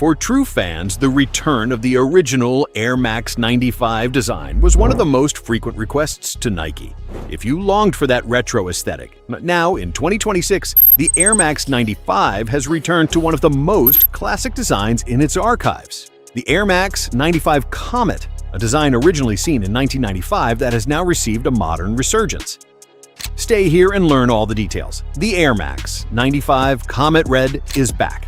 For true fans, the return of the original Air Max 95 design was one of the most frequent requests to Nike. If you longed for that retro aesthetic, now in 2026, the Air Max 95 has returned to one of the most classic designs in its archives. The Air Max 95 Comet, a design originally seen in 1995 that has now received a modern resurgence. Stay here and learn all the details. The Air Max 95 Comet Red is back.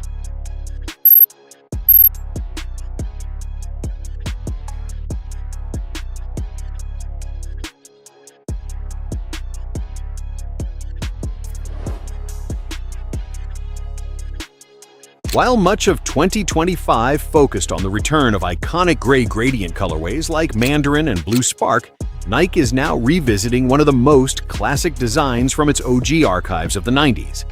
While much of 2025 focused on the return of iconic gray gradient colorways like Mandarin and Blue Spark, Nike is now revisiting one of the most classic designs from its OG archives of the 90s.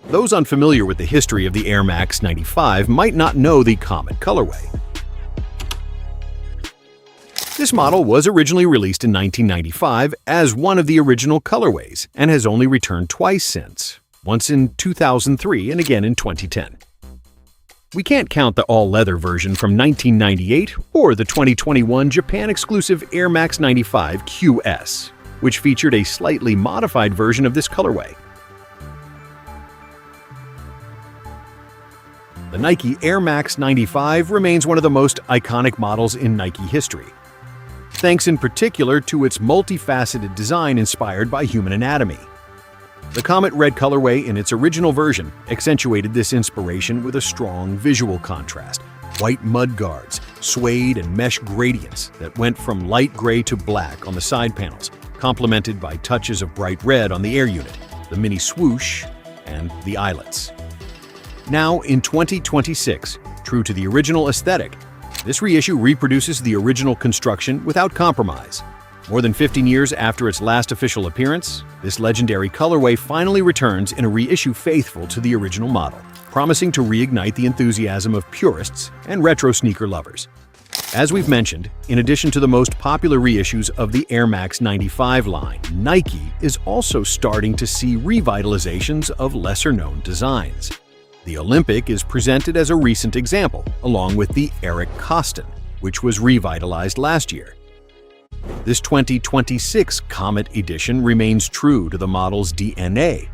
Those unfamiliar with the history of the Air Max 95 might not know the Comet colorway. This model was originally released in 1995 as one of the original colorways and has only returned twice since, once in 2003 and again in 2010. We can't count the all-leather version from 1998 or the 2021 Japan-exclusive Air Max 95 QS, which featured a slightly modified version of this colorway. The Nike Air Max 95 remains one of the most iconic models in Nike history, thanks in particular to its multifaceted design inspired by human anatomy. The Comet Red colorway in its original version accentuated this inspiration with a strong visual contrast, white mud guards, suede and mesh gradients that went from light gray to black on the side panels, complemented by touches of bright red on the air unit, the mini swoosh, and the eyelets. Now in 2026, true to the original aesthetic, this reissue reproduces the original construction without compromise. More than 15 years after its last official appearance, this legendary colorway finally returns in a reissue faithful to the original model, promising to reignite the enthusiasm of purists and retro sneaker lovers. As we've mentioned, in addition to the most popular reissues of the Air Max 95 line, Nike is also starting to see revitalizations of lesser-known designs. The Olympic is presented as a recent example, along with the Eric Costin, which was revitalized last year. This 2026 Comet edition remains true to the model's DNA,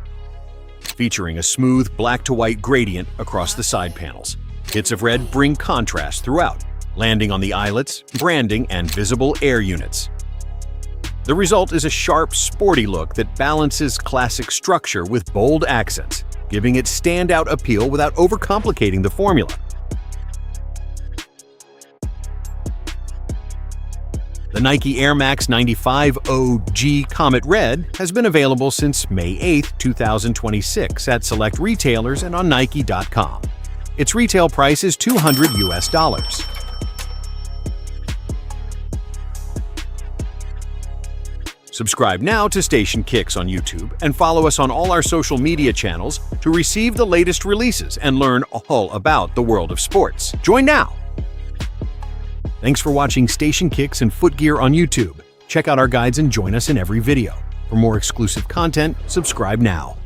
featuring a smooth black-to-white gradient across the side panels. Hits of red bring contrast throughout, landing on the eyelets, branding, and visible air units. The result is a sharp, sporty look that balances classic structure with bold accents, giving it standout appeal without overcomplicating the formula. The Nike Air Max 95 OG Comet Red has been available since May 8, 2026 at select retailers and on Nike.com. Its retail price is $200 US. Subscribe now to Station Kicks on YouTube and follow us on all our social media channels to receive the latest releases and learn all about the world of sports. Join now! Thanks for watching Station Kicks and Foot Gear on YouTube. Check out our guides and join us in every video. For more exclusive content, subscribe now.